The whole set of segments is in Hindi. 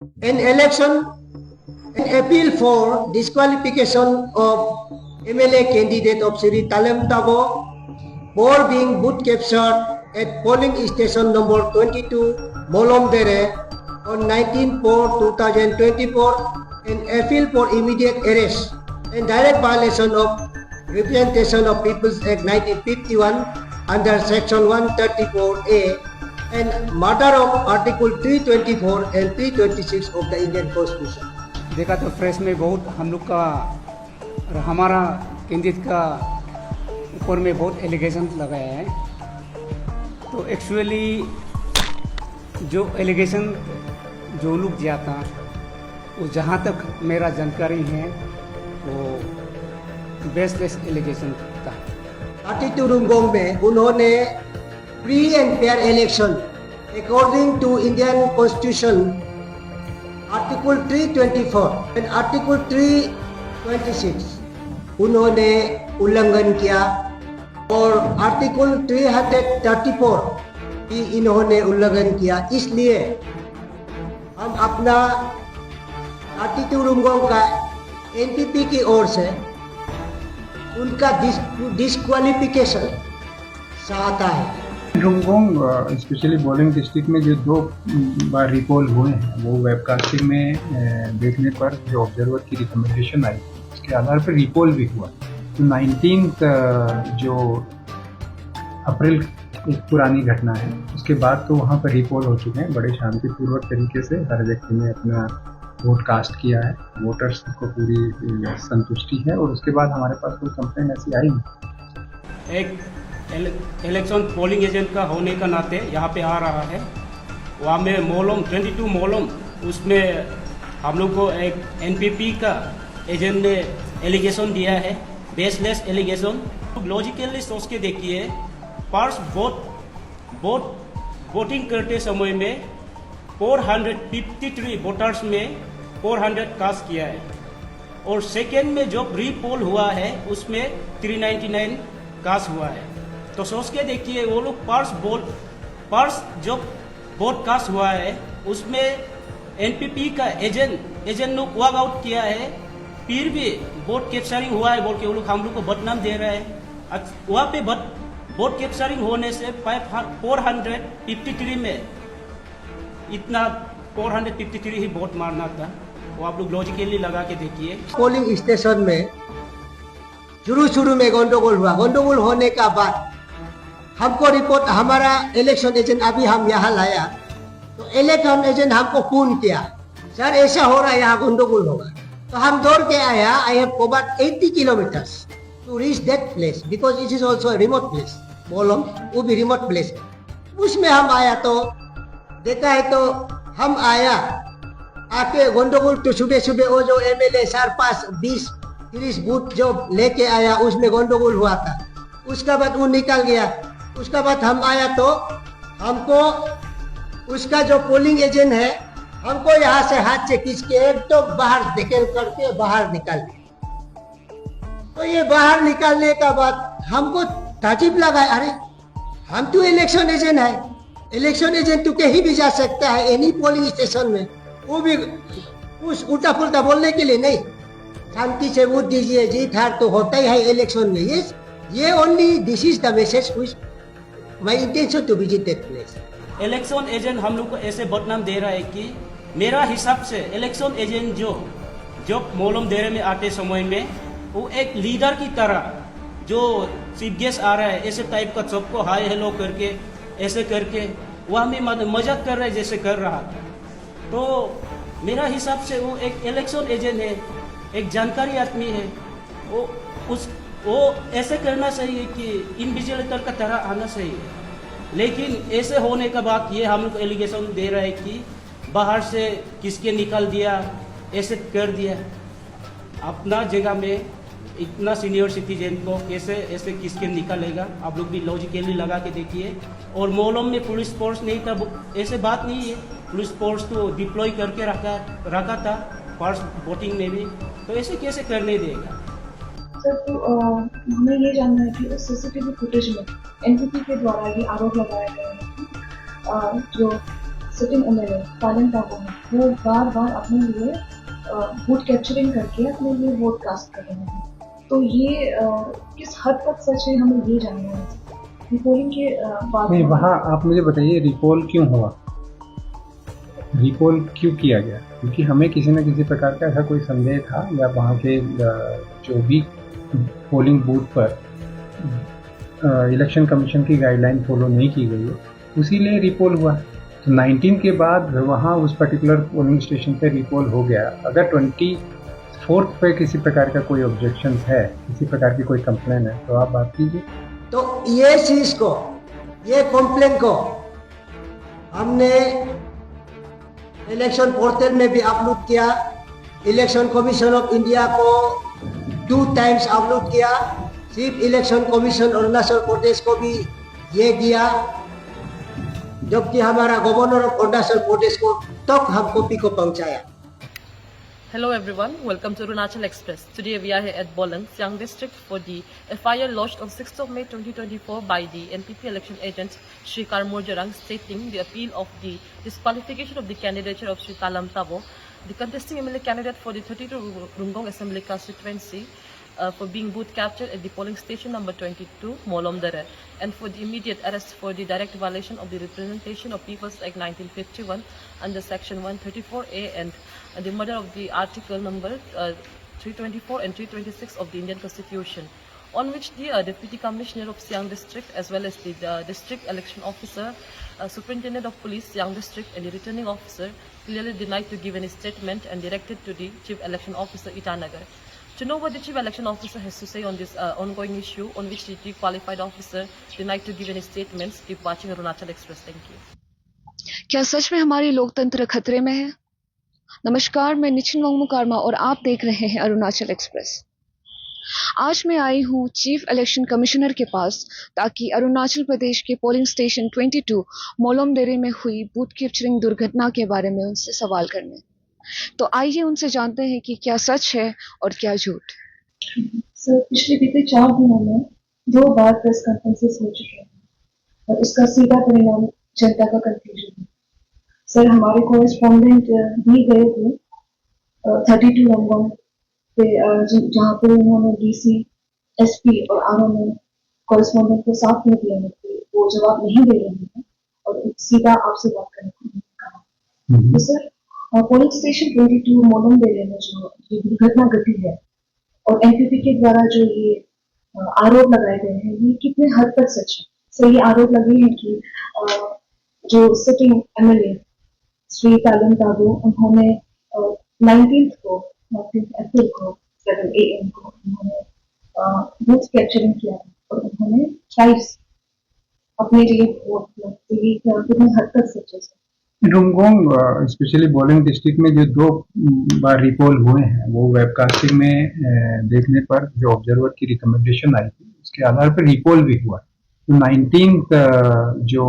An election, an appeal for disqualification of MLA candidate of Sri Talem Tabo for being boot captured at polling station number 22, Molomdere on 19/4/2024, an appeal for immediate arrest and direct violation of Representation of People's Act 1951 under Section 134A and murder of Article 324 and 326 of the Indian Constitution. देखा तो प्रेस में बहुत हम लोग का और हमारा कैंडिडेट का ऊपर में बहुत एलिगेशन लगाया है। तो एक्चुअली जो एलिगेशन जो लोग दिया था वो जहाँ तक मेरा जानकारी है वो बेसलेस एलिगेशन था। 32 रुंगोंग में उन्होंने free and fair election according to Indian constitution article 324 and article 326 उन्होंने उल्लंघन किया और आर्टिकल 334 भी इन्होंने उल्लंघन किया। इसलिए हम अपना 32 रुंगोंग का एनपीपी की ओर से उनका डिस्क्वालिफिकेशन चाहता है। रुंगोंग स्पेशली बोलिंग डिस्ट्रिक्ट में जो 2 बार रिपोल हुए हैं वो वेबकास्टिंग में देखने पर जो ऑब्जर्वर की रिकमेंडेशन आई उसके आधार पर रिपोल भी हुआ। तो 19 जो अप्रैल एक पुरानी घटना है उसके बाद तो वहाँ पर रिपोल हो चुके हैं। बड़े शांतिपूर्वक तरीके से हर व्यक्ति ने अपना वोट कास्ट किया है। वोटर्स को पूरी संतुष्टि है और उसके बाद हमारे पास कोई कंप्लेंट ऐसी आई नहीं। एक इलेक्शन पोलिंग एजेंट का होने का नाते यहाँ पे आ रहा है। वहाँ में मोलम 22 मोलम उसमें हम लोग को एक एनपीपी का एजेंट ने एलिगेशन दिया है, बेसलेस एलिगेशन। लॉजिकली सोच के देखिए, फर्स्ट वोटिंग करते समय में 453 वोटर्स में 400 कास्ट किया है और सेकेंड में जो रीपोल हुआ है उसमें 399 कास्ट हुआ है। तो सोच के देखिए वो लोग पर्स जो वोट कास्ट हुआ है उसमें एनपीपी का एजेंट लोग वर्क आउट किया है, फिर भी वोट कैप्चरिंग हुआ है बोल के वो लोग हम लोग को बदनाम दे रहे हैं। वहाँ पे वोट कैप्चरिंग होने से 453 में इतना 453 ही वोट मारना था। वो आप लोग लॉजिकली लगा के देखिए। पोलिंग स्टेशन में शुरू में गंडगोल हुआ। गंडगोल होने का बाद हमको रिपोर्ट, हमारा इलेक्शन एजेंट अभी हम यहाँ लाया तो इलेक्शन एजेंट हमको फोन किया, सर ऐसा हो रहा है, यहाँ गंडगोल होगा। तो हम दौड़ के आया। I have covered 80 kilometres to reach that place because it is also remote place. बोलम वो भी रिमोट प्लेस है। उसमें हम आया तो देखा है तो हम आया आके गंडगोल तो सुबह वो जो एमएलए 4-5-20-30 बूथ जो लेके आया उसमें गंडगोल हुआ था। उसका बाद वो निकल गया। उसका बाद हम आया तो हमको उसका जो पोलिंग एजेंट है हमको यहाँ से हाथ से खींच के एक तो बाहर धकेल करके बाहर निकाल दिया। तो ये बाहर निकालने का बाद हमको ताजुब लगा, अरे हम तो इलेक्शन एजेंट है, इलेक्शन एजेंट तो कहीं भी जा सकता है एनी पोलिंग स्टेशन में, वो भी कुछ उल्टा पुल्टा बोलने के लिए नहीं। शांति से वोट दीजिए, जीत हार तो होता ही है इलेक्शन में। ये only this is the message which my intention to visit that place. Election agent हम लोग को ऐसे बदनाम दे रहा है कि मेरा हिसाब से इलेक्शन एजेंट जो मोलम देरे में आते समय में वो एक लीडर की तरह जो चीफ गेस्ट आ रहा है ऐसे टाइप का सबको हाय हेलो करके ऐसे करके वहाँ में मजाक कर रहे जैसे कर रहा था। तो मेरा हिसाब से वो एक इलेक्शन एजेंट है, एक जानकारी आदमी है। वो ऐसे करना चाहिए कि इन्विजिलेटर का तरह आना चाहिए। लेकिन ऐसे होने का बाद ये हम लोग को एलिगेशन दे रहा है कि बाहर से किसके निकाल दिया, ऐसे कर दिया। अपना जगह में इतना सीनियर सिटीजन को कैसे ऐसे किसके निकालेगा? आप लोग भी लॉजिकली लगा के देखिए। और मोलम में पुलिस फोर्स नहीं था, ऐसे बात नहीं है। पुलिस फोर्स तो डिप्लॉय करके रखा था फर्स्ट वोटिंग में भी, तो ऐसे कैसे करने देगा? सर, तो हमें ये जानना है कि उस सीसीटीवी फुटेज में एनपीपी के द्वारा ये आरोप लगाया गया है कि जो सिटिंग एमएलए तालिम ताबो हैं वो बार बार अपने लिए वोट कैप्चरिंग करके अपने लिए वोट कास्ट कर रहे हैं। तो ये किस हद तक सच है हमें ये जानना है। रिपोलिंग के बाद नहीं, वहाँ आप मुझे बताइए रिपोल क्यों हुआ, रिपोल क्यों किया गया? क्योंकि हमें किसी न किसी प्रकार का ऐसा कोई संदेह था या वहाँ के जो भी पोलिंग बूथ पर इलेक्शन कमीशन की गाइडलाइन फॉलो नहीं की गई है, उसीलिए रिपोल हुआ। तो 19 के बाद वहाँ उस पर्टिकुलर पोलिंग स्टेशन पे रिपोल हो गया। अगर 24 पे किसी प्रकार का कोई ऑब्जेक्शन है, किसी प्रकार की कोई कंप्लेन है, तो आप बात कीजिए। तो ये चीज को, ये कंप्लेन को हमने इलेक्शन पोर्टल में भी अपलोड किया, इलेक्शन कमीशन ऑफ इंडिया को 2 टाइम्स अपलोड किया, chief election commission Arunachal Pradesh को भी ये किया, जबकि हमारा गवर्नर ऑफ अरुणाचल प्रदेश को तक हम कॉपी को पहुंचाया। Hello everyone, welcome to Arunachal Express. Today we are here at Bolang, Siang District for the FIR lodged on 6th of May 2024 by the NPP election agent Shri Karmur Jarang stating the appeal of the disqualification of the candidature of Shri Talam Tabo, the contesting MLA candidate for the 32 Rungong Assembly constituency for being booth captured at the polling station number 22, Molom Dere, and for the immediate arrest for the direct violation of the Representation of People's Act 1951 under section 134A and the murder of the article number 324 and 326 of the Indian Constitution, on which the Deputy Commissioner of Siang District as well as the District Election Officer, Superintendent of Police Siang District and the Returning Officer clearly denied to give any statement and directed to the Chief Election Officer Itanagar. To know what the Chief Election Officer has to say on this ongoing issue, on which the Chief Qualified Officer denied to give any statements, keep watching Arunachal Express. Thank you. क्या सच में हमारी लोकतंत्र खतरे में है? नमस्कार, मैं निचिन वंगमुकार्मा और आप देख रहे हैं अरुणाचल एक्सप्रेस। आज मैं आई हूँ चीफ इलेक्शन कमिश्नर के पास ताकि अरुणाचल प्रदेश के पोलिंग स्टेशन 22 मोलम डेरे में हुई बूथ कैप्चरिंग दुर्घटना के बारे में उनसे सवाल करने। तो आइए उनसे जानते हैं कि क्या सच है और क्या झूठ। सर, पिछले बीते 4 दिनों में 2 बार प्रेस कॉन्फ्रेंसेस हो चुके हैं और इसका सीधा परिणाम जनता का कंफ्यूजन है। सर, हमारे कोरेस्पोंडेंट भी गए थे 32 नंबर पे, जहाँ पे उन्होंने डीसी, एसपी और आरओ ने कोरेस्पोंडेंट को साफ में दिया है कि वो जवाब नहीं दे रहे हैं और सीधा आपसे बात करने को कहा। तो सर, पोलिंग स्टेशन 22 मोलम डेरे में जो ये दुर्घटना घटी है और एनपीपी के द्वारा जो ये आरोप लगाए गए हैं, ये कितने हद तक सच है? सर, ये आरोप लगे हैं कि जो सिटिंग एमएलए श्री तालिम ताबो, उन्होंने 19 अप्रैल को 7 AM को उन्होंने बूथ कैप्चरिंग किया और उन्होंने 22 अपने लिए वोट किया। तो ये कितने हद तक सच है? रुंगोंग स्पेशली बोलिंग डिस्ट्रिक्ट में जो 2 बार रिपोल हुए हैं, वो वेबकास्टिंग में देखने पर जो ऑब्जर्वर की रिकमेंडेशन आई थी, उसके आधार पर रिपोल भी हुआ। तो 19 जो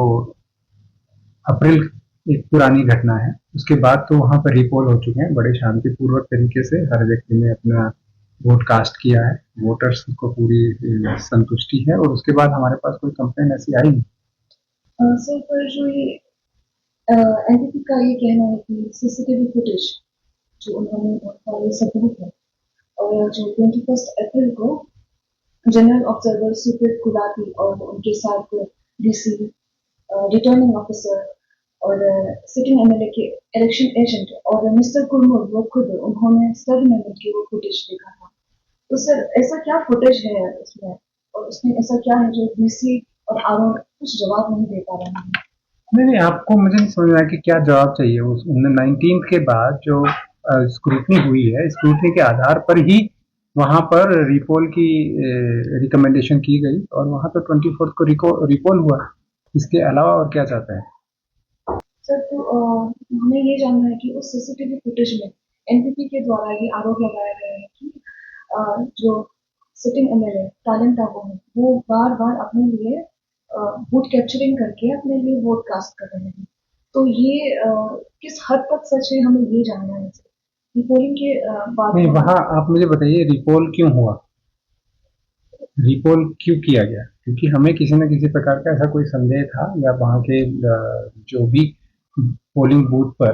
अप्रैल एक पुरानी घटना है, उसके बाद तो वहाँ पर रिपोल हो चुके हैं। बड़े शांतिपूर्वक तरीके से हर व्यक्ति ने अपना वोट कास्ट किया है, वोटर्स को पूरी संतुष्टि है और उसके बाद हमारे पास कोई कंप्लेन ऐसी आई नहीं। सर, पर जो ये एनपीपी का ये कहना है कि सीसीटीवी फुटेज जो उन्होंने ये सबूत है और जो 21 अप्रैल को जनरल ऑब्जर्वर सुप्रीत गुलाटी और उनके साथ डीसी, रिटर्निंग ऑफिसर और सिटिंग एमएलए के इलेक्शन एजेंट और मिस्टर कुरमुर वो खुद उन्होंने 7 मिनट की वो फुटेज देखा था। तो सर, ऐसा क्या फुटेज है उसमें और उसमें ऐसा क्या है जो डीसी और आरओ कुछ जवाब नहीं दे पा रहे हैं? नहीं, आपको मुझे नहीं समझ आया कि क्या जवाब चाहिए। उस 19 के बाद जो स्क्रूटनी हुई है, स्क्रूटनी के आधार पर ही वहां पर रिपोल की रिकमेंडेशन की गई और वहां पर 24 को रिपोल हुआ। इसके अलावा और क्या चाहते हैं? सर, तो हमें ये जानना है कि उस सीसीटीवी फुटेज में एनपीपी के द्वारा ये आरोप लगाया गया है कि जो सिटिंग एमएलए तालिम ताबो है वो बार बार अपने लिए वोट कैप्चरिंग करके अपने लिए वोट कास्ट कर रहे हैं। तो ये किस हद तक सच है हमें ये जानना है। रिपोलिंग के बाद नहीं, वहाँ आप मुझे बताइए रिपोल क्यों हुआ, रिपोल क्यों किया गया? क्योंकि हमें किसी न किसी प्रकार का ऐसा कोई संदेह था या वहाँ के जो भी पोलिंग बूथ पर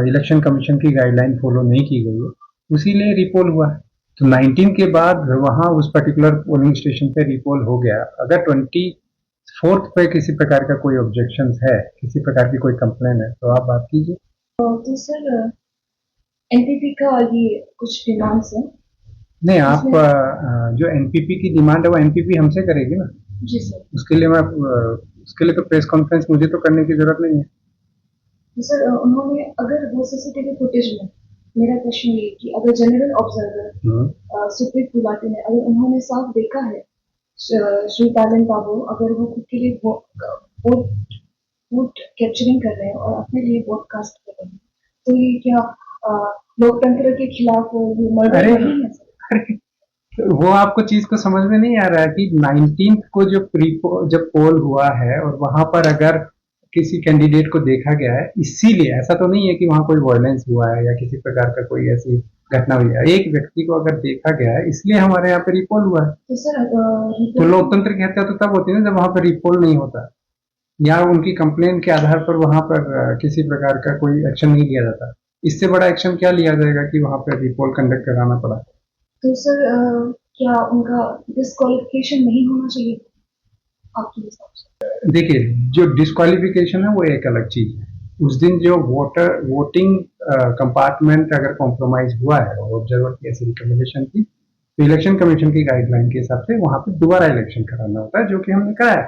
इलेक्शन कमीशन की गाइडलाइन फॉलो नहीं की गई है, उसीलिए रिपोल हुआ है। तो 19 के बाद वहां उस पर्टिकुलर पोलिंग स्टेशन पे रिपोल हो गया। अगर 24th पे किसी प्रकार का कोई ऑब्जेक्शन है, किसी प्रकार की कोई कंप्लेन है, तो आप बात कीजिए। तो सर एनपीपी का ये कुछ डिमांड्स है। नहीं, आप जो एनपीपी की डिमांड है वो एनपीपी हमसे करेगी ना। जी सर। उसके लिए तो प्रेस कॉन्फ्रेंस मुझे तो करने की जरूरत नहीं है। तो सर उन्होंने अगर वो सीसीटीवी फुटेज में, मेरा क्वेश्चन ये है कि अगर जनरल ऑब्जर्वर सुप्रीत गुलाटी ने अगर उन्होंने साफ देखा है श्री तालन बाबू अगर वो खुद के लिए वोट कैप्चरिंग कर रहे हैं और अपने लिए वोटकास्ट कर रहे हैं, तो ये क्या लोकतंत्र के खिलाफ ये मर्डर नहीं है सर? अरे वो आपको चीज को समझ में नहीं आ रहा है कि 19th को जब पोल हुआ है और वहां पर अगर किसी कैंडिडेट को देखा गया है, इसीलिए ऐसा तो नहीं है कि वहां कोई वायलेंस हुआ है या किसी प्रकार का कोई ऐसी घटना हुई है। एक व्यक्ति को अगर देखा गया है, इसलिए हमारे यहाँ पे रिपोल हुआ है। तो सर तो लोकतंत्र की हत्या तो तब होती है ना जब वहां पर रिपोल नहीं होता या उनकी कंप्लेन के आधार पर वहां पर किसी प्रकार का कोई एक्शन नहीं लिया जाता। इससे बड़ा एक्शन क्या लिया जाएगा कि वहां पर रिपोल कंडक्ट कराना पड़ा। तो सर क्या उनका डिस्क्वालिफिकेशन नहीं होना चाहिए आपके हिसाब से? देखिए, जो डिस्क्वालिफिकेशन है वो एक अलग चीज है। उस दिन जो वोटिंग कंपार्टमेंट अगर कॉम्प्रोमाइज हुआ है और ऑब्जर्वर की ऐसी रिकमेंडेशन थी, तो इलेक्शन कमीशन की गाइडलाइन के हिसाब से वहां पे दोबारा इलेक्शन कराना होता है, जो कि हमने कराया।